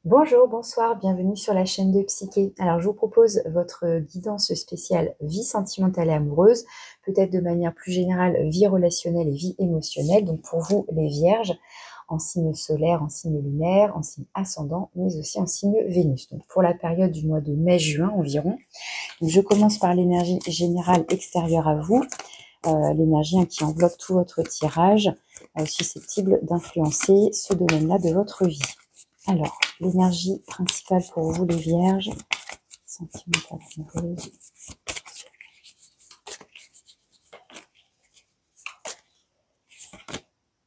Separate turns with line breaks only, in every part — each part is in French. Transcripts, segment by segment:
Bonjour, bonsoir, bienvenue sur la chaîne de Psyché. Alors, je vous propose votre guidance spéciale vie sentimentale et amoureuse, peut-être de manière plus générale, vie relationnelle et vie émotionnelle. Donc, pour vous, les vierges, en signe solaire, en signe lunaire, en signe ascendant, mais aussi en signe Vénus. Donc, pour la période du mois de mai-juin environ. Donc, je commence par l'énergie générale extérieure à vous, l'énergie qui enveloppe tout votre tirage, susceptible d'influencer ce domaine-là de votre vie. Alors, l'énergie principale pour vous, les vierges, sentimentale amoureuse.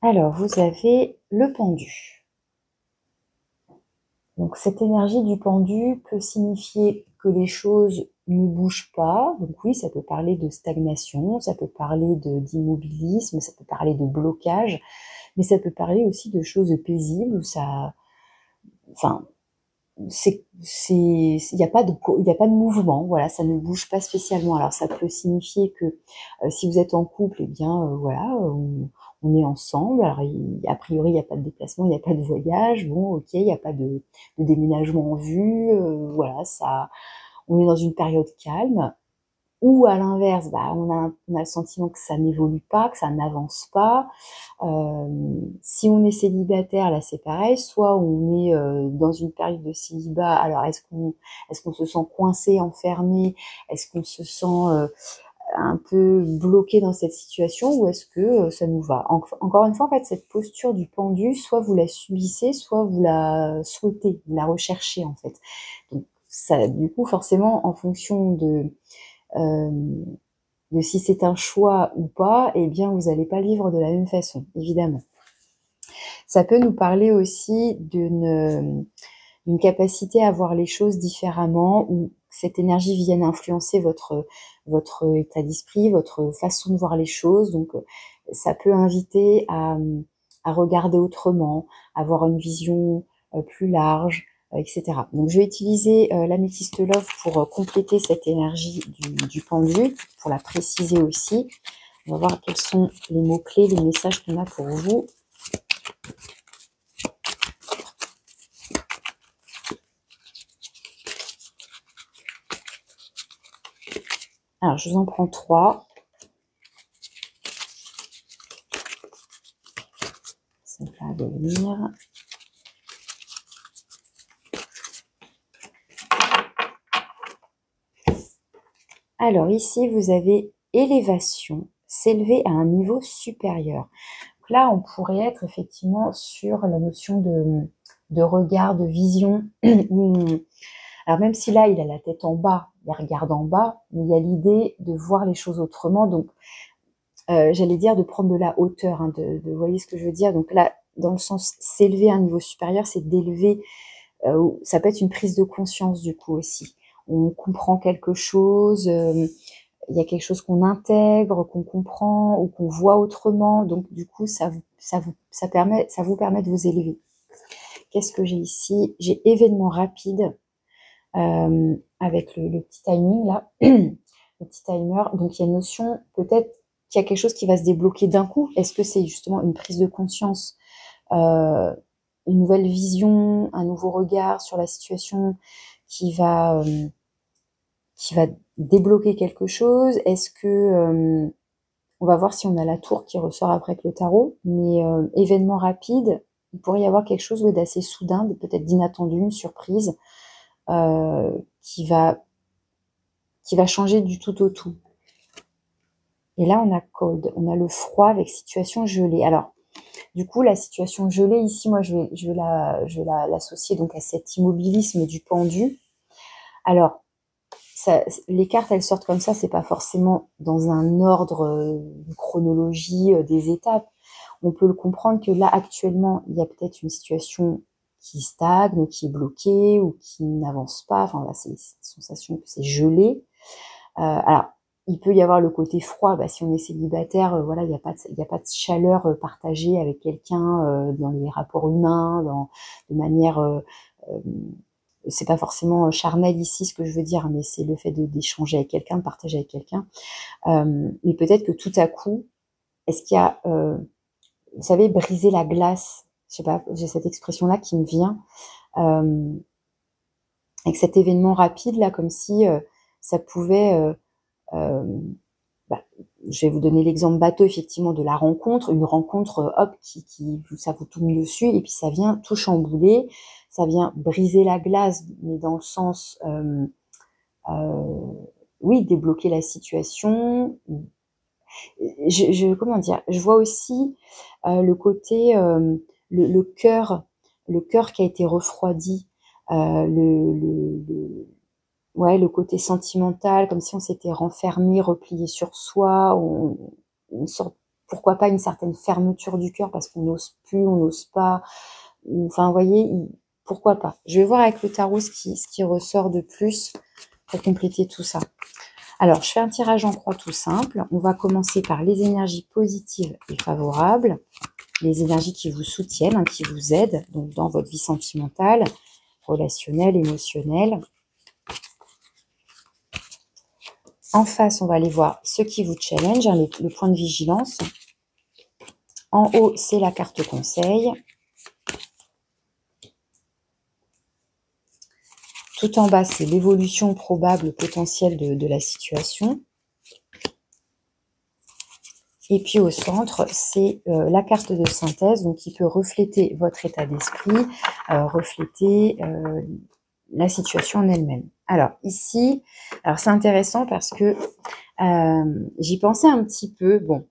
Alors, vous avez le pendu. Donc, cette énergie du pendu peut signifier que les choses ne bougent pas. Donc oui, ça peut parler de stagnation, ça peut parler d'immobilisme, ça peut parler de blocage, mais ça peut parler aussi de choses paisibles où ça... Enfin, il n'y a pas de mouvement, voilà, ça ne bouge pas spécialement. Alors ça peut signifier que si vous êtes en couple, eh bien voilà, on est ensemble. Alors a priori il n'y a pas de déplacement, il n'y a pas de voyage, bon ok, il n'y a pas de déménagement en vue, voilà, ça, on est dans une période calme. Ou à l'inverse, on a le sentiment que ça n'évolue pas, que ça n'avance pas. Si on est célibataire, là c'est pareil, soit on est dans une période de célibat, alors est-ce qu'on se sent coincé, enfermé, est-ce qu'on se sent un peu bloqué dans cette situation, ou est-ce que ça nous va? Encore une fois, en fait, cette posture du pendu, soit vous la subissez, soit vous la souhaitez, vous la recherchez en fait. Donc ça, du coup, forcément, en fonction de si c'est un choix ou pas, eh bien vous n'allez pas le vivre de la même façon, évidemment. Ça peut nous parler aussi d'une capacité à voir les choses différemment, ou cette énergie vienne influencer votre état d'esprit, votre façon de voir les choses. Donc ça peut inviter à regarder autrement, à avoir une vision plus large, etc. Donc je vais utiliser l'améthyste love pour compléter cette énergie du pendu, pour la préciser aussi. On va voir quels sont les mots-clés, les messages qu'on a pour vous. Alors, je vous en prends 3. Ça va venir. Alors, ici, vous avez élévation, s'élever à un niveau supérieur. Donc là, on pourrait être effectivement sur la notion de regard, de vision. Alors, même si là, il a la tête en bas, il regarde en bas, mais il y a l'idée de voir les choses autrement. Donc, j'allais dire de prendre de la hauteur, hein, vous voyez ce que je veux dire. Donc là, dans le sens s'élever à un niveau supérieur, c'est d'élever, ça peut être une prise de conscience du coup aussi. On comprend quelque chose, il y a quelque chose qu'on intègre, qu'on comprend ou qu'on voit autrement. Donc du coup, ça vous permet de vous élever. Qu'est-ce que j'ai ici? J'ai événement rapide avec le petit timing là, le petit timer. Donc il y a une notion peut-être qu'il y a quelque chose qui va se débloquer d'un coup. Est-ce que c'est justement une prise de conscience, une nouvelle vision, un nouveau regard sur la situation qui va débloquer quelque chose? Est-ce que on va voir si on a la tour qui ressort après avec le tarot, mais événement rapide, il pourrait y avoir quelque chose d'assez soudain, peut-être d'inattendu, une surprise qui va changer du tout au tout. Et là, on a cold, on a le froid avec situation gelée. Alors, du coup, la situation gelée, ici, moi, je vais l'associer donc à cet immobilisme du pendu. Alors, les cartes, elles sortent comme ça, c'est pas forcément dans un ordre, une chronologie des étapes. On peut le comprendre que là, actuellement, il y a peut-être une situation qui stagne, qui est bloquée ou qui n'avance pas. Enfin, là, c'est une sensation que c'est gelé. Alors, il peut y avoir le côté froid, si on est célibataire, voilà, il n'y a pas de chaleur partagée avec quelqu'un dans les rapports humains, de manière, c'est pas forcément charnel ici ce que je veux dire, mais c'est le fait d'échanger avec quelqu'un, de partager avec quelqu'un. Mais peut-être que tout à coup, est-ce qu'il y a, vous savez, briser la glace, je sais pas, j'ai cette expression-là qui me vient. avec cet événement rapide là, comme si ça pouvait, bah, je vais vous donner l'exemple bateau effectivement de la rencontre, une rencontre, hop, ça vous tombe dessus et puis ça vient tout chambouler, ça vient briser la glace, mais dans le sens, oui, débloquer la situation. Comment dire, je vois aussi le côté, le cœur, le cœur qui a été refroidi, ouais, le côté sentimental, comme si on s'était renfermé, replié sur soi, une sorte, pourquoi pas une certaine fermeture du cœur parce qu'on n'ose plus, on n'ose pas. Enfin, vous voyez, pourquoi pas. Je vais voir avec le tarot ce qui ressort de plus pour compléter tout ça. Alors, je fais un tirage en croix tout simple. On va commencer par les énergies positives et favorables, les énergies qui vous soutiennent, hein, qui vous aident, donc dans votre vie sentimentale, relationnelle, émotionnelle. En face, on va aller voir ce qui vous challenge, hein, le point de vigilance. En haut, c'est la carte conseil. Tout en bas, c'est l'évolution probable potentielle de la situation. Et puis au centre, c'est la carte de synthèse, donc qui peut refléter votre état d'esprit, refléter la situation en elle-même. Alors ici, alors c'est intéressant parce que j'y pensais un petit peu. Bon,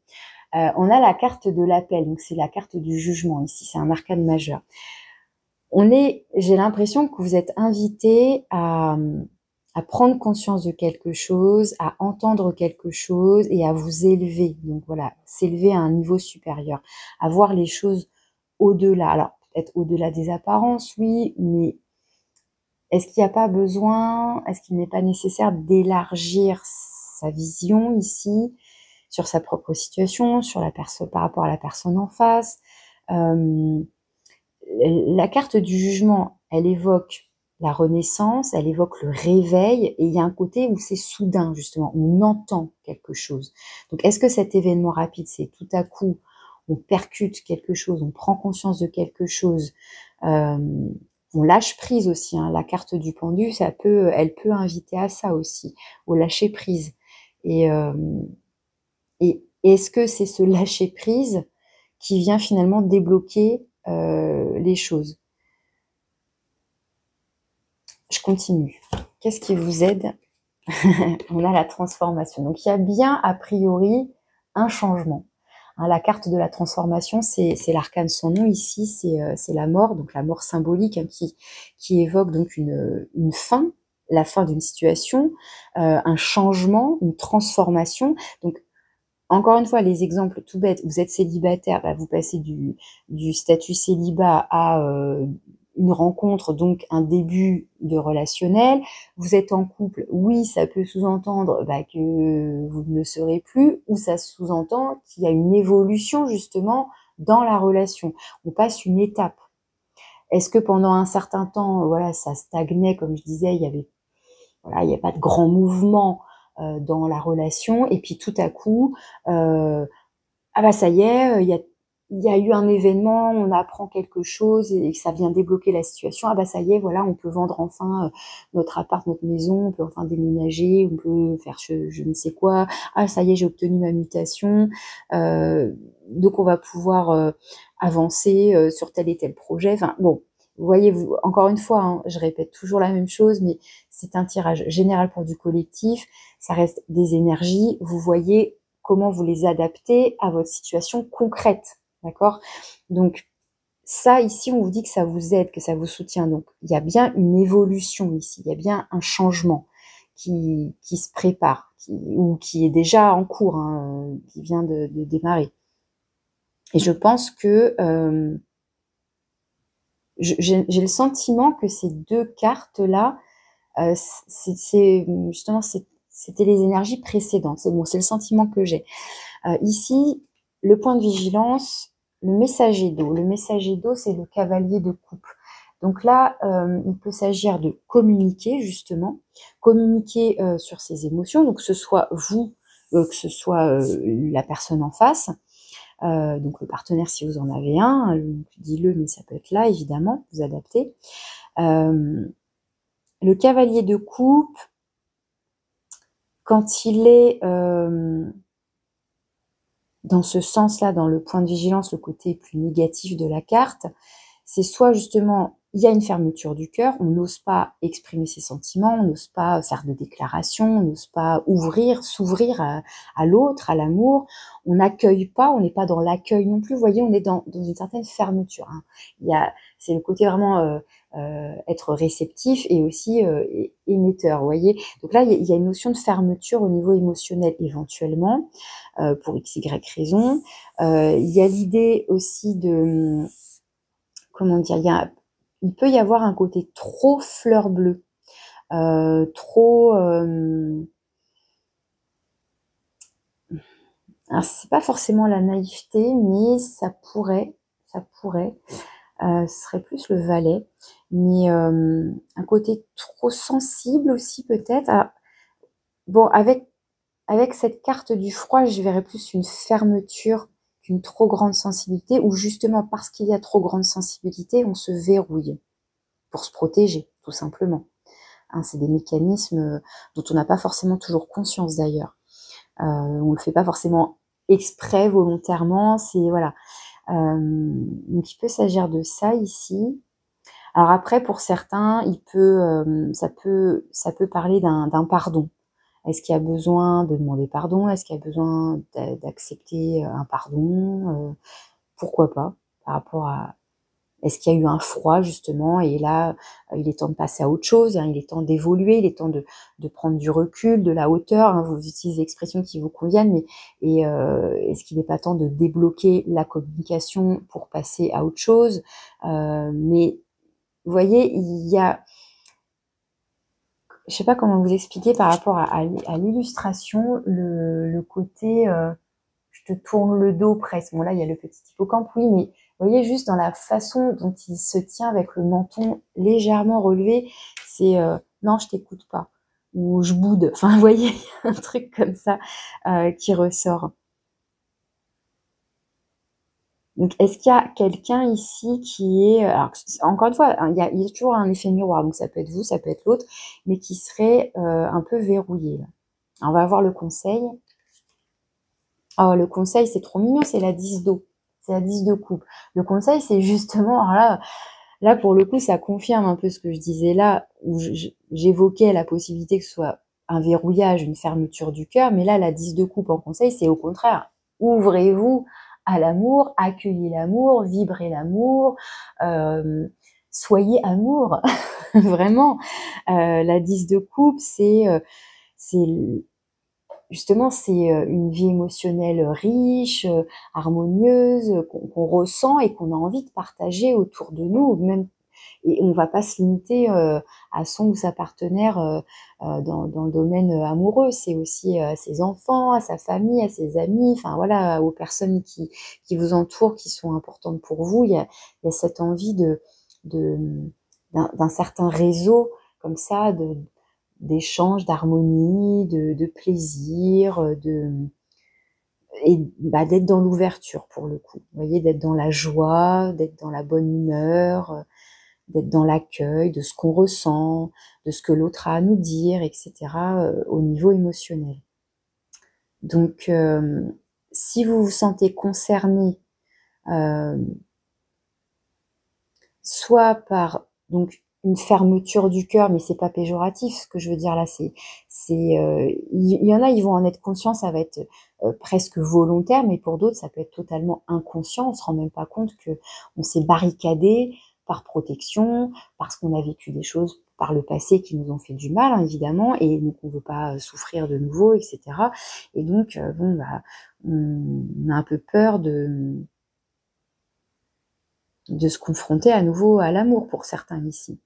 on a la carte de l'appel, donc c'est la carte du jugement ici, c'est un arcane majeur. J'ai l'impression que vous êtes invité à prendre conscience de quelque chose, à entendre quelque chose et à vous élever. Donc voilà, s'élever à un niveau supérieur, à voir les choses au-delà. Alors peut-être au-delà des apparences, oui, mais est-ce qu'il n'y a pas besoin, est-ce qu'il n'est pas nécessaire d'élargir sa vision ici sur sa propre situation, sur la personne, par rapport à la personne en face. La carte du jugement, elle évoque la renaissance, elle évoque le réveil, et il y a un côté où c'est soudain, justement, on entend quelque chose. Donc, est-ce que cet événement rapide, c'est tout à coup, on percute quelque chose, on prend conscience de quelque chose, on lâche prise aussi, hein, la carte du pendu, elle peut inviter à ça aussi, au lâcher prise. Et est-ce que c'est ce lâcher prise qui vient finalement débloquer les choses? Je continue. Qu'est-ce qui vous aide? On a la transformation. Donc, il y a bien, a priori, un changement. Hein, la carte de la transformation, c'est l'arcane sans nom ici, c'est la mort, donc la mort symbolique, hein, qui évoque donc une fin, la fin d'une situation, un changement, une transformation. Donc, encore une fois, les exemples tout bêtes, vous êtes célibataire, bah, vous passez du statut célibat à une rencontre, donc un début de relationnel. Vous êtes en couple, oui, ça peut sous-entendre bah, que vous ne le serez plus, ou ça sous-entend qu'il y a une évolution justement dans la relation. On passe une étape. Est-ce que pendant un certain temps, voilà, ça stagnait, comme je disais, il y avait a pas de grand mouvement dans la relation, et puis tout à coup, ah bah ça y est, il y a eu un événement, on apprend quelque chose et ça vient débloquer la situation. Ah bah ça y est, voilà, on peut vendre enfin notre appart, notre maison, on peut enfin déménager, on peut faire je ne sais quoi. Ah ça y est, j'ai obtenu ma mutation, donc on va pouvoir avancer sur tel et tel projet. Enfin bon, vous voyez, encore une fois, hein, je répète toujours la même chose, mais c'est un tirage général pour du collectif. Ça reste des énergies. Vous voyez comment vous les adaptez à votre situation concrète, d'accord? Donc ça, ici, on vous dit que ça vous aide, que ça vous soutient. Donc il y a bien une évolution ici, il y a bien un changement qui se prépare, ou qui est déjà en cours, hein, qui vient de démarrer. Et je pense que j'ai le sentiment que ces deux cartes-là, justement, c'était les énergies précédentes. C'est bon, c'est le sentiment que j'ai. Ici, le point de vigilance, le messager d'eau. Le messager d'eau, c'est le cavalier de coupe. Donc là, il peut s'agir de communiquer, justement, communiquer sur ses émotions, donc que ce soit vous, que ce soit la personne en face, Donc le partenaire si vous en avez un, dis-le, mais ça peut être là évidemment, vous adaptez. Le cavalier de coupe, quand il est dans ce sens-là, dans le point de vigilance, le côté plus négatif de la carte, c'est soit justement, il y a une fermeture du cœur, on n'ose pas exprimer ses sentiments, on n'ose pas faire de déclarations, on n'ose pas s'ouvrir à l'autre, à l'amour, on n'accueille pas, on n'est pas dans l'accueil non plus, vous voyez, on est dans une certaine fermeture. Hein. C'est le côté vraiment être réceptif et aussi émetteur, vous voyez. Donc là, il y a une notion de fermeture au niveau émotionnel éventuellement, pour x, y raison. Il y a l'idée aussi de... Comment dire, il peut y avoir un côté trop fleur bleue, trop... alors c'est pas forcément la naïveté, mais ça pourrait, ce serait plus le valet, mais un côté trop sensible aussi peut-être. Bon, avec cette carte du froid, je verrais plus une fermeture qu'une trop grande sensibilité, ou justement parce qu'il y a trop grande sensibilité, on se verrouille pour se protéger, tout simplement. Hein, c'est des mécanismes dont on n'a pas forcément toujours conscience d'ailleurs. On le fait pas forcément exprès, volontairement, c'est voilà. Donc il peut s'agir de ça ici. Alors après, pour certains, ça peut parler d'un pardon. Est-ce qu'il y a besoin de demander pardon? Est-ce qu'il y a besoin d'accepter un pardon? Pourquoi pas? Par rapport à... Est-ce qu'il y a eu un froid, justement? Et là, il est temps de passer à autre chose, hein, il est temps d'évoluer, il est temps de prendre du recul, de la hauteur. Hein, vous utilisez des expressions qui vous conviennent, mais est-ce qu'il n'est pas temps de débloquer la communication pour passer à autre chose? Mais vous voyez, il y a... Je sais pas comment vous expliquer par rapport à l'illustration, le côté je te tourne le dos presque. Bon là, il y a le petit hippocampe, oui, mais vous voyez juste dans la façon dont il se tient avec le menton légèrement relevé, c'est non, je t'écoute pas, ou je boude. Enfin, vous voyez, il y a un truc comme ça qui ressort. Donc, est-ce qu'il y a quelqu'un ici qui est... Alors, encore une fois, il y a toujours un effet miroir, donc ça peut être vous, ça peut être l'autre, mais qui serait un peu verrouillé. Là. Alors, on va voir le conseil. Oh, le conseil, c'est trop mignon, c'est la 10 d'eau. C'est la 10 de coupe. Le conseil, c'est justement... Alors là, pour le coup, ça confirme un peu ce que je disais là, où j'évoquais la possibilité que ce soit un verrouillage, une fermeture du cœur, mais là, la 10 de coupe en conseil, c'est au contraire. Ouvrez-vous à l'amour, accueillez l'amour, vibrez l'amour, soyez amour, vraiment. La 10 de coupe, justement, c'est une vie émotionnelle riche, harmonieuse, qu'on ressent et qu'on a envie de partager autour de nous, même. Et on va pas se limiter à son ou sa partenaire dans le domaine amoureux. C'est aussi à ses enfants, à sa famille, à ses amis, enfin voilà, aux personnes qui vous entourent, qui sont importantes pour vous. Il y a cette envie d'un certain réseau comme ça, d'échange, d'harmonie, de plaisir, et d'être dans l'ouverture pour le coup. Vous voyez, d'être dans la joie, d'être dans la bonne humeur, d'être dans l'accueil de ce qu'on ressent, de ce que l'autre a à nous dire, etc. Au niveau émotionnel. Donc, si vous vous sentez concerné, soit par donc une fermeture du cœur, mais c'est pas péjoratif. Ce que je veux dire là, il y en a, ils vont en être conscients, ça va être presque volontaire, mais pour d'autres, ça peut être totalement inconscient. On se rend même pas compte que on s'est barricadé par protection, parce qu'on a vécu des choses par le passé qui nous ont fait du mal, hein, évidemment, et donc on veut pas souffrir de nouveau, etc. Et donc, on a un peu peur de se confronter à nouveau à l'amour pour certains ici.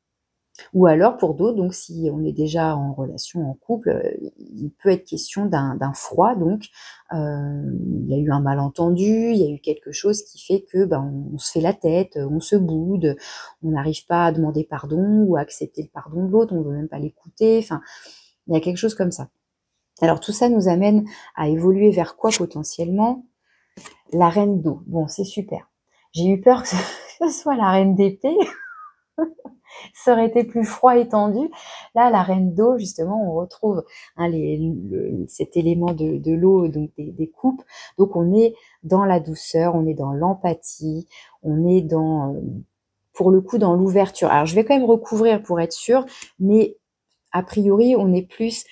Ou alors pour d'autres, donc si on est déjà en relation, en couple, il peut être question d'un froid, donc il y a eu un malentendu, il y a eu quelque chose qui fait que on se fait la tête, on se boude, on n'arrive pas à demander pardon ou à accepter le pardon de l'autre, on ne veut même pas l'écouter, enfin, il y a quelque chose comme ça. Alors tout ça nous amène à évoluer vers quoi potentiellement? La reine d'eau, bon, c'est super. J'ai eu peur que ce soit la reine d'épée. Ça aurait été plus froid et tendu. Là, la reine d'eau, justement, on retrouve hein, cet élément de l'eau, donc des coupes. Donc, on est dans la douceur, on est dans l'empathie, on est dans, pour le coup, dans l'ouverture. Alors, je vais quand même recouvrir pour être sûre, mais a priori, on est plus,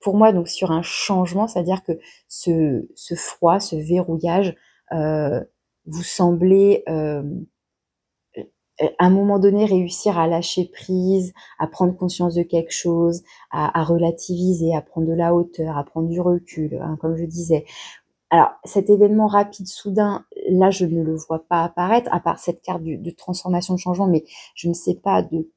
pour moi, donc sur un changement, c'est-à-dire que ce froid, ce verrouillage, euh, vous semblez à un moment donné réussir à lâcher prise, à prendre conscience de quelque chose, à relativiser, à prendre de la hauteur, à prendre du recul, hein, comme je disais. Alors, cet événement rapide, soudain, là, je ne le vois pas apparaître, à part cette carte de transformation, de changement, mais je ne sais pas de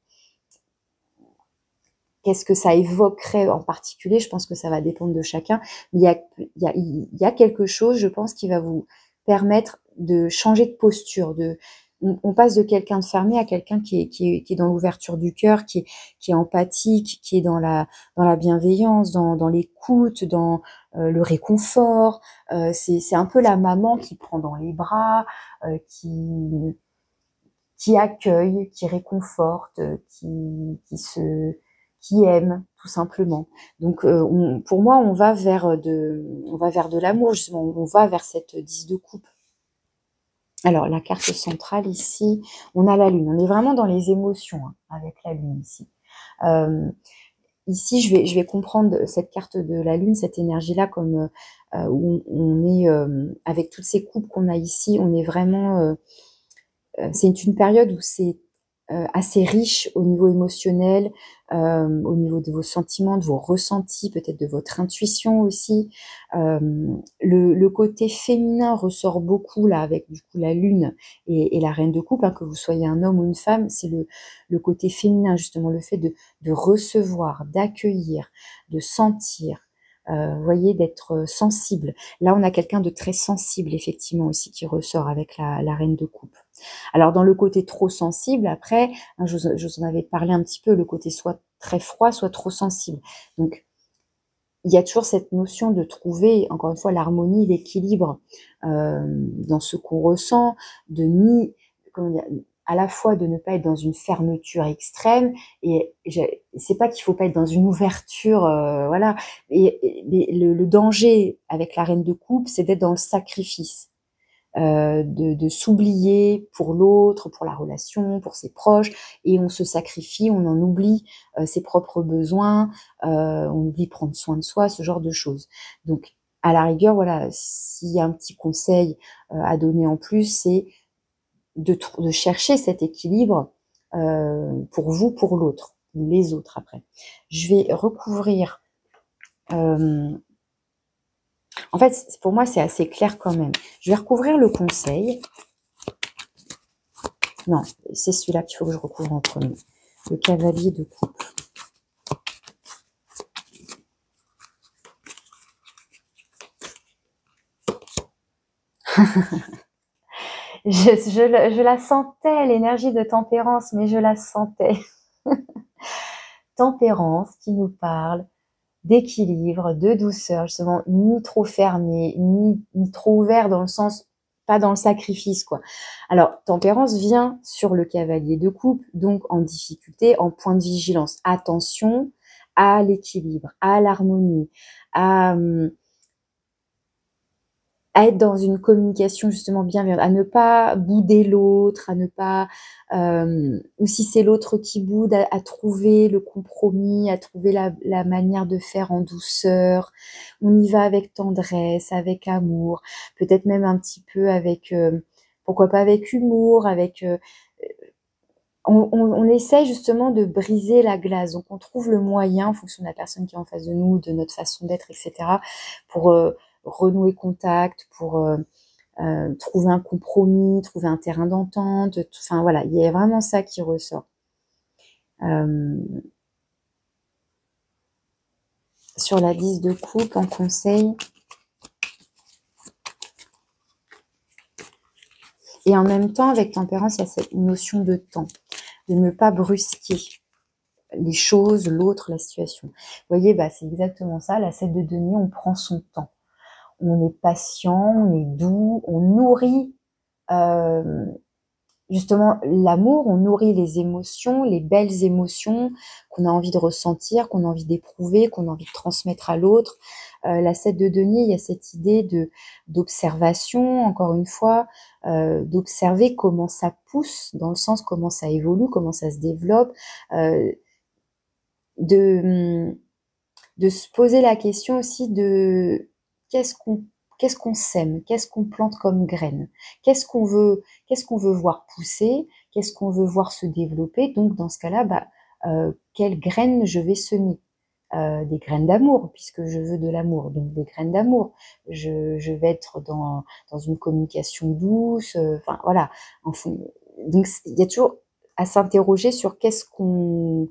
qu'est-ce que ça évoquerait en particulier. Je pense que ça va dépendre de chacun. Mais il y a quelque chose, je pense, qui va vous permettre de changer de posture, on passe de quelqu'un de fermé à quelqu'un qui est dans l'ouverture du cœur, qui est empathique, qui est dans la bienveillance, dans l'écoute, dans le réconfort. C'est un peu la maman qui prend dans les bras, qui accueille, qui réconforte, qui aime tout simplement. Donc pour moi, on va vers de l'amour justement, on va vers cette 10 de coupe. Alors la carte centrale ici, on a la lune. On est vraiment dans les émotions hein, avec la lune ici. Ici, je vais comprendre cette carte de la lune, cette énergie-là, comme où on est avec toutes ces coupes qu'on a ici, on est vraiment c'est une période où c'est assez riche au niveau émotionnel, au niveau de vos sentiments, de vos ressentis, peut-être de votre intuition aussi. Le côté féminin ressort beaucoup là avec du coup la lune et la reine de coupe, hein, que vous soyez un homme ou une femme, c'est le côté féminin justement, le fait de recevoir, d'accueillir, de sentir. Vous voyez, d'être sensible. Là, on a quelqu'un de très sensible, effectivement, aussi, qui ressort avec la reine de coupe. Alors dans le côté trop sensible, après, hein, je vous en avais parlé un petit peu, le côté soit très froid, soit trop sensible. Donc il y a toujours cette notion de trouver, encore une fois, l'harmonie, l'équilibre dans ce qu'on ressent, de ni, comment dire, à la fois de ne pas être dans une fermeture extrême et c'est pas qu'il faut pas être dans une ouverture, voilà. Mais le danger avec la reine de coupe, c'est d'être dans le sacrifice de s'oublier pour l'autre, pour la relation, pour ses proches, et on se sacrifie, on en oublie ses propres besoins, on oublie prendre soin de soi, ce genre de choses. Donc, à la rigueur, voilà, s'il y a un petit conseil à donner en plus, c'est de chercher cet équilibre pour vous, pour l'autre, les autres après. Je vais recouvrir en fait, pour moi, c'est assez clair quand même. Je vais recouvrir le conseil. Non, c'est celui-là qu'il faut que je recouvre en premier. Le cavalier de coupe. Je la sentais, l'énergie de tempérance, mais je la sentais. Tempérance qui nous parle d'équilibre, de douceur, justement, ni trop fermé, ni trop ouvert dans le sens, pas dans le sacrifice, quoi. Alors, tempérance vient sur le cavalier de coupe, donc en difficulté, en point de vigilance. Attention à l'équilibre, à l'harmonie, à être dans une communication justement bienveillante, à ne pas bouder l'autre, à ne pas, ou si c'est l'autre qui boude, à trouver le compromis, à trouver la manière de faire en douceur. On y va avec tendresse, avec amour, peut-être même un petit peu avec, pourquoi pas avec humour, avec... on essaye justement de briser la glace, donc on trouve le moyen en fonction de la personne qui est en face de nous, de notre façon d'être, etc., pour renouer contact, pour trouver un compromis, trouver un terrain d'entente. Enfin voilà, il y a vraiment ça qui ressort. Sur la 10 de coupe, en conseil. Et en même temps, avec tempérance, il y a cette notion de temps, de ne pas brusquer les choses, l'autre, la situation. Vous voyez, bah, c'est exactement ça. La 7 de denier, on prend son temps. on est patient, on est doux, on nourrit justement l'amour, on nourrit les émotions, les belles émotions qu'on a envie de ressentir, qu'on a envie d'éprouver, qu'on a envie de transmettre à l'autre. La 7 de denier, il y a cette idée d'observation, encore une fois, d'observer comment ça pousse, dans le sens comment ça évolue, comment ça se développe, de, de se poser la question aussi de qu'est-ce qu'on qu'est-ce qu'on sème, qu'est-ce qu'on plante comme graine, qu'est-ce qu'on veut voir pousser, qu'est-ce qu'on veut voir se développer. Donc dans ce cas-là, quelles graines je vais semer. Des graines d'amour, puisque je veux de l'amour, donc des graines d'amour. Je vais être dans une communication douce, enfin voilà. Donc il y a toujours à s'interroger sur quels sont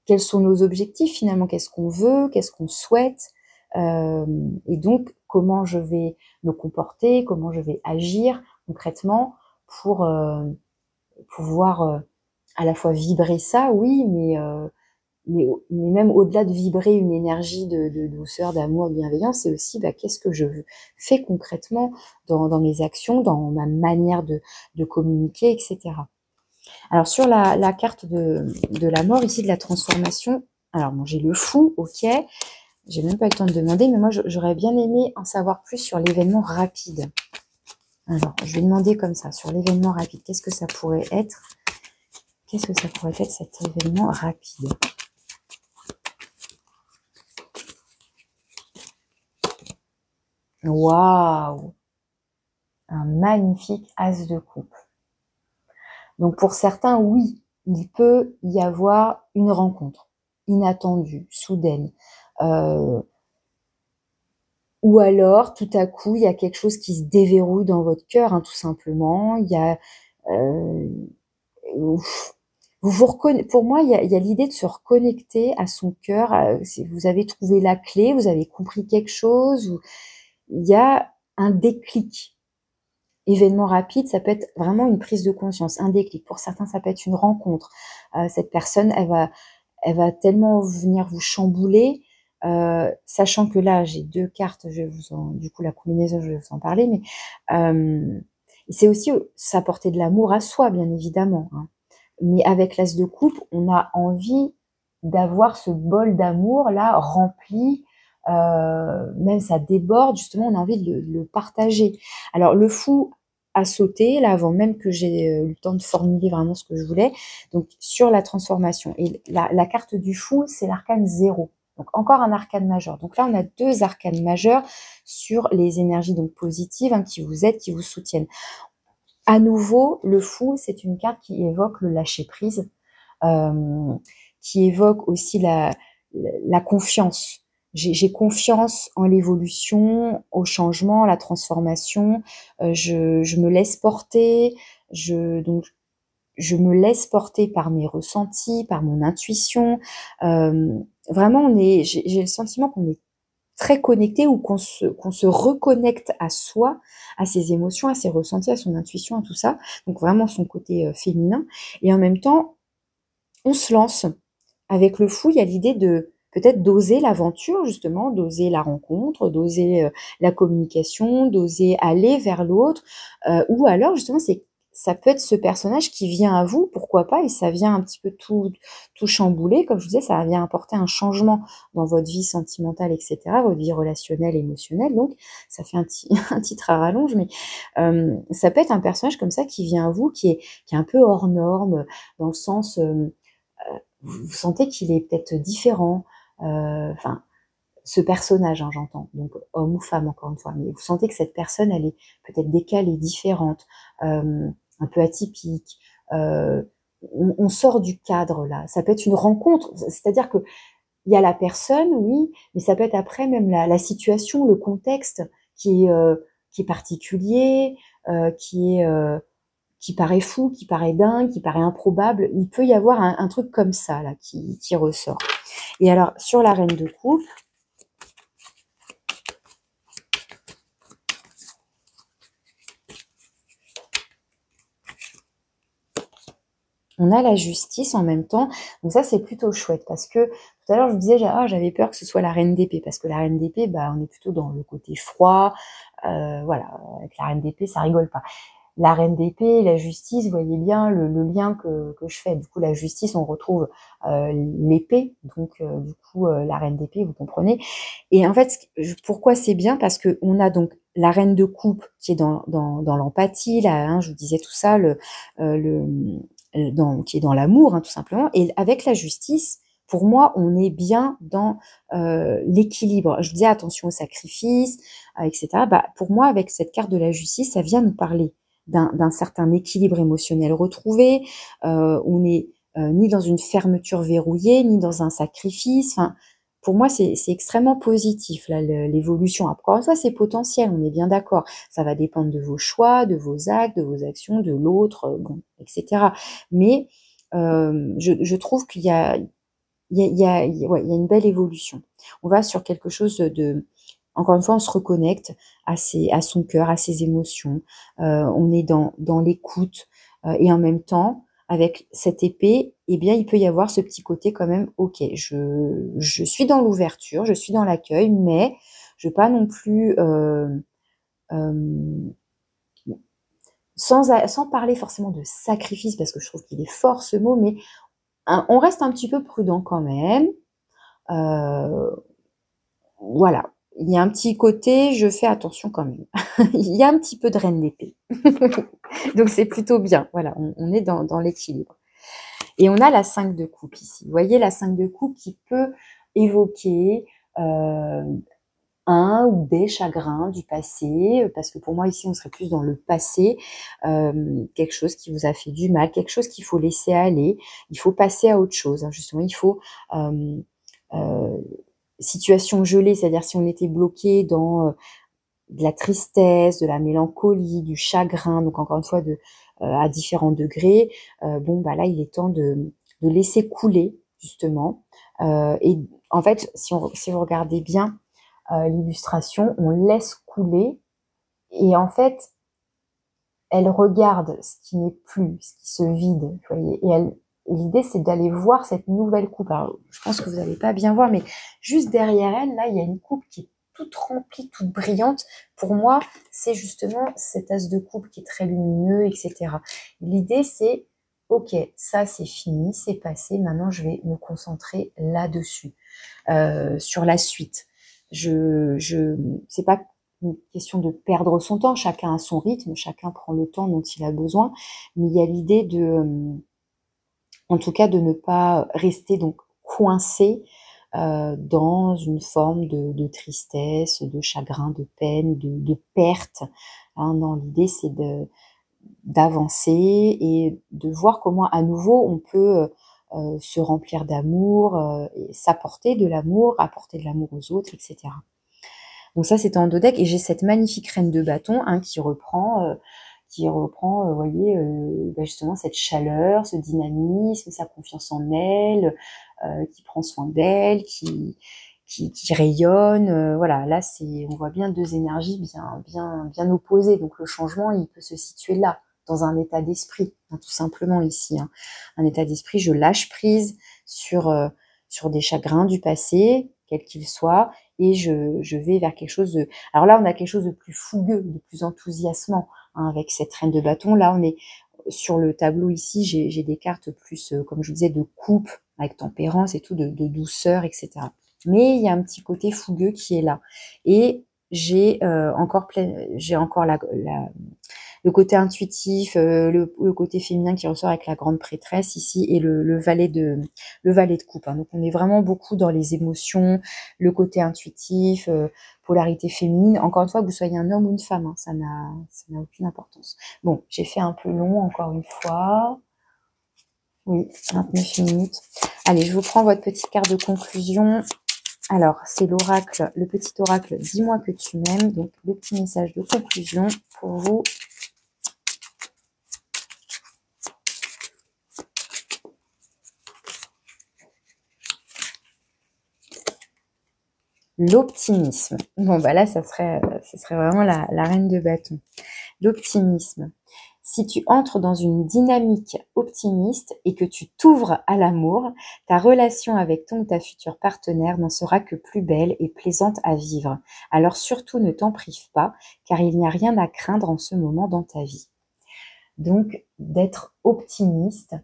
nos objectifs finalement, qu'est-ce qu'on veut, qu'est-ce qu'on souhaite, et donc comment je vais me comporter, comment je vais agir concrètement pour pouvoir à la fois vibrer ça, oui, mais même au-delà de vibrer une énergie de douceur, d'amour, de bienveillance, c'est aussi qu'est-ce que je fais concrètement dans mes actions, dans ma manière de communiquer, etc. Alors sur la carte de la mort, ici de la transformation, alors bon, j'ai le fou, ok, j'ai même pas le temps de demander, mais moi j'aurais bien aimé en savoir plus sur l'événement rapide. Alors je vais demander comme ça, sur l'événement rapide, qu'est-ce que ça pourrait être? Qu'est-ce que ça pourrait être cet événement rapide? Waouh! Un magnifique as de coupe. Donc pour certains, oui, il peut y avoir une rencontre inattendue, soudaine. Ou alors, tout à coup, il y a quelque chose qui se déverrouille dans votre cœur, tout simplement. Il y a, pour moi, il y a l'idée de se reconnecter à son cœur. Si vous avez trouvé la clé, vous avez compris quelque chose, ou il y a un déclic. Événement rapide, ça peut être vraiment une prise de conscience, un déclic. Pour certains, ça peut être une rencontre. Cette personne, elle va tellement venir vous chambouler, sachant que là, j'ai 2 cartes, du coup, la combinaison, je vais vous en parler, mais c'est aussi s'apporter de l'amour à soi, bien évidemment. Mais avec l'as de coupe, on a envie d'avoir ce bol d'amour là rempli, même ça déborde, justement, on a envie de le partager. Alors le fou a sauté, là, avant même que j'ai eu le temps de formuler vraiment ce que je voulais, donc sur la transformation. Et la carte du fou, c'est l'arcane 0. Donc encore un arcane majeur. Donc là, on a 2 arcanes majeurs sur les énergies donc positives, qui vous aident, qui vous soutiennent. À nouveau, le fou, c'est une carte qui évoque le lâcher-prise, qui évoque aussi la confiance. J'ai confiance en l'évolution, au changement, à la transformation. Je me laisse porter. Donc, je me laisse porter par mes ressentis, par mon intuition. Vraiment, j'ai le sentiment qu'on est très connecté, ou qu'on se reconnecte à soi, à ses émotions, à ses ressentis, à son intuition, à tout ça. Donc vraiment son côté féminin. Et en même temps, on se lance. Avec le fou, il y a l'idée de peut-être d'oser l'aventure, justement, d'oser la rencontre, d'oser la communication, d'oser aller vers l'autre. Ou alors, justement, ça peut être ce personnage qui vient à vous, pourquoi pas, et ça vient un petit peu tout chambouler. Comme je vous disais, ça vient apporter un changement dans votre vie sentimentale, etc., votre vie relationnelle, émotionnelle. Donc, ça fait un titre à rallonge, mais ça peut être un personnage comme ça qui vient à vous, qui est un peu hors norme, dans le sens... vous sentez qu'il est peut-être différent, enfin, ce personnage, j'entends, donc homme ou femme, encore une fois, mais vous sentez que cette personne, elle est peut-être décalée, différente, un peu atypique, on sort du cadre là, ça peut être une rencontre, c'est-à-dire que il y a la personne, oui, mais ça peut être après même la situation, le contexte qui est particulier, qui paraît fou, qui paraît dingue, qui paraît improbable. Il peut y avoir un truc comme ça là qui ressort. Et alors sur la reine de coupe, On a la justice en même temps. Donc ça, c'est plutôt chouette parce que tout à l'heure, je vous disais, j'avais peur que ce soit la reine d'épée parce que la reine d'épée, bah, on est plutôt dans le côté froid. Voilà, avec la reine d'épée, ça rigole pas. La reine d'épée, la justice, vous voyez bien le lien que je fais. Du coup, la justice, on retrouve l'épée, donc du coup, la reine d'épée, vous comprenez. Et en fait, pourquoi c'est bien? Parce qu'on a donc la reine de coupe qui est dans l'empathie, là, hein, je vous disais tout ça, qui est dans l'amour, hein, tout simplement. Et avec la justice, pour moi, on est bien dans l'équilibre. Je disais attention au sacrifice, etc. Bah, pour moi, avec cette carte de la justice, ça vient nous parler d'un certain équilibre émotionnel retrouvé. On n'est ni dans une fermeture verrouillée, ni dans un sacrifice. Enfin, pour moi, c'est extrêmement positif, là, l'évolution. Encore une fois, c'est potentiel, on est bien d'accord. Ça va dépendre de vos choix, de vos actes, de vos actions, de l'autre, bon, etc. Mais je trouve qu'il y a, ouais, il y a une belle évolution. On va sur quelque chose de... Encore une fois, on se reconnecte à son cœur, à ses émotions. On est dans l'écoute. Et en même temps, avec cette épée, eh bien, il peut y avoir ce petit côté quand même, ok, je suis dans l'ouverture, je suis dans l'accueil, mais je ne veux pas non plus... euh, sans parler forcément de sacrifice, parce que je trouve qu'il est fort ce mot, mais on reste un petit peu prudent quand même. Voilà, il y a un petit côté, je fais attention quand même. Il y a un petit peu de reine d'épée. Donc c'est plutôt bien. Voilà, on est dans l'équilibre. Et on a la 5 de coupe ici. Vous voyez la 5 de coupe qui peut évoquer un ou des chagrins du passé, parce que pour moi ici on serait plus dans le passé, quelque chose qui vous a fait du mal, quelque chose qu'il faut laisser aller, il faut passer à autre chose, hein. Justement il faut situation gelée, c'est-à-dire si on était bloqué dans de la tristesse, de la mélancolie, du chagrin, donc encore une fois à différents degrés, bon bah là il est temps de laisser couler justement. Et en fait, si vous regardez bien l'illustration, on laisse couler et en fait elle regarde ce qui n'est plus, ce qui se vide, vous voyez, et l'idée c'est d'aller voir cette nouvelle coupe. Alors, je pense que vous n'allez pas bien voir, mais juste derrière elle, là, il y a une coupe qui est toute remplie, toute brillante. Pour moi, c'est justement cet as de coupe qui est très lumineux, etc. L'idée c'est, ok, ça c'est fini, c'est passé, maintenant je vais me concentrer là-dessus, sur la suite. C'est pas une question de perdre son temps, chacun a son rythme, chacun prend le temps dont il a besoin, mais il y a l'idée en tout cas, de ne pas rester donc coincé dans une forme de tristesse, de chagrin, de peine, de perte. Hein, non, l'idée c'est d'avancer et de voir comment à nouveau on peut se remplir d'amour, et s'apporter de l'amour, apporter de l'amour aux autres, etc. Donc ça, c'était en dos deck. Et j'ai cette magnifique reine de bâton, hein, qui reprend, vous voyez, bah justement cette chaleur, ce dynamisme, sa confiance en elle, qui prend soin d'elle, qui rayonne. Voilà, là, on voit bien deux énergies bien opposées. Donc le changement, il peut se situer là, dans un état d'esprit, hein, tout simplement ici. Hein. Un état d'esprit, je lâche prise sur des chagrins du passé, quels qu'ils soient, et je vais vers quelque chose de... Alors là, on a quelque chose de plus fougueux, de plus enthousiasmant, hein, avec cette reine de bâton. Là, on est sur le tableau ici, j'ai des cartes plus, comme je vous disais, de coupe, avec tempérance et tout, de douceur, etc. Mais il y a un petit côté fougueux qui est là. Et j'ai encore le côté intuitif, le côté féminin qui ressort avec la grande prêtresse ici et le valet de coupe. Hein. Donc on est vraiment beaucoup dans les émotions, le côté intuitif, polarité féminine. Encore une fois, que vous soyez un homme ou une femme, hein, ça n'a aucune importance. Bon, j'ai fait un peu long encore une fois. Oui, 29 minutes. Allez, je vous prends votre petite carte de conclusion. Alors, c'est l'oracle, le petit oracle, dis-moi que tu m'aimes. Donc, le petit message de conclusion pour vous. L'optimisme. Bon, bah là, ça serait vraiment la reine de bâton. L'optimisme. Si tu entres dans une dynamique optimiste et que tu t'ouvres à l'amour, ta relation avec ton ou ta future partenaire n'en sera que plus belle et plaisante à vivre. Alors surtout ne t'en prive pas, car il n'y a rien à craindre en ce moment dans ta vie. Donc d'être optimiste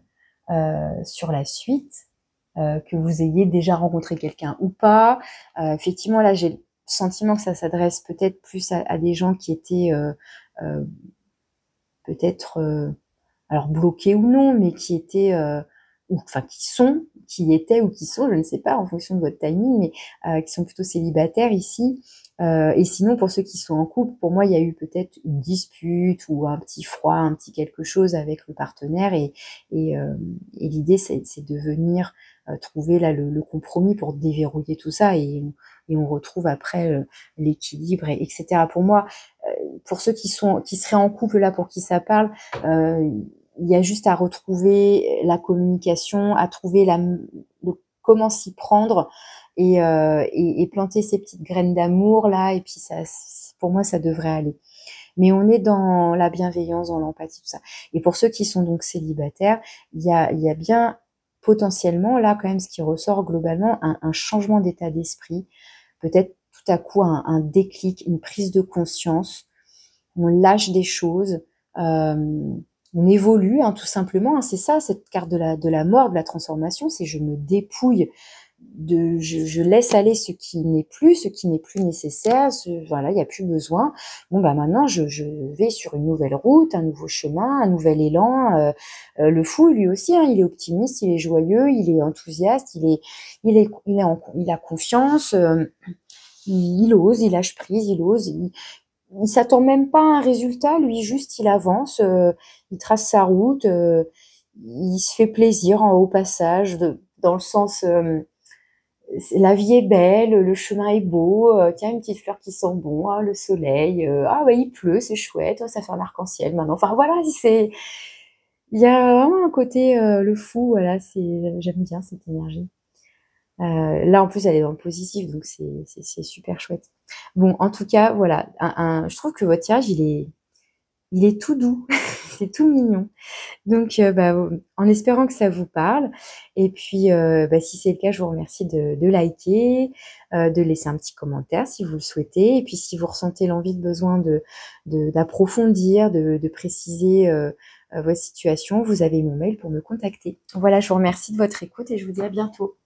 sur la suite, que vous ayez déjà rencontré quelqu'un ou pas. Effectivement, là, j'ai le sentiment que ça s'adresse peut-être plus à des gens qui étaient euh, peut-être, alors bloqués ou non, mais qui étaient, ou enfin qui étaient ou qui sont, je ne sais pas, en fonction de votre timing, mais qui sont plutôt célibataires ici. Et sinon, pour ceux qui sont en couple, pour moi, il y a eu peut-être une dispute ou un petit froid, un petit quelque chose avec le partenaire, et l'idée, c'est de venir trouver là le compromis pour déverrouiller tout ça, et on retrouve après l'équilibre, etc. Pour moi, pour ceux qui seraient en couple là, pour qui ça parle, il y a juste à retrouver la communication, à trouver comment s'y prendre, et planter ces petites graines d'amour là, et puis ça, pour moi, ça devrait aller. Mais on est dans la bienveillance, dans l'empathie, tout ça. Et pour ceux qui sont donc célibataires, il y a bien potentiellement là quand même ce qui ressort globalement, un changement d'état d'esprit, peut-être tout à coup un déclic, une prise de conscience. On lâche des choses, on évolue, hein, tout simplement, hein, c'est ça, cette carte de la mort, de la transformation, c'est je me dépouille, je laisse aller ce qui n'est plus nécessaire, voilà, il n'y a plus besoin. Bon, bah maintenant, je vais sur une nouvelle route, un nouveau chemin, un nouvel élan. Le fou, lui aussi, hein, il est optimiste, il est joyeux, il est enthousiaste, il a confiance, il ose, il lâche prise, il ose, il s'attend même pas à un résultat, lui juste il avance, il trace sa route, il se fait plaisir au passage, dans le sens la vie est belle, le chemin est beau, tiens une petite fleur qui sent bon, ah, le soleil, ah ouais il pleut, c'est chouette, oh, ça fait un arc-en-ciel maintenant. Enfin voilà, il y a vraiment un côté le fou, voilà, j'aime bien cette énergie. Là, en plus, elle est dans le positif, donc c'est super chouette. Bon, en tout cas, voilà, je trouve que votre tirage, il est tout doux, c'est tout mignon. Donc, bah, en espérant que ça vous parle, et puis, bah, si c'est le cas, je vous remercie de liker, de laisser un petit commentaire si vous le souhaitez, et puis si vous ressentez l'envie, de besoin d'approfondir, de préciser votre situation, vous avez mon mail pour me contacter. Voilà, je vous remercie de votre écoute et je vous dis à bientôt.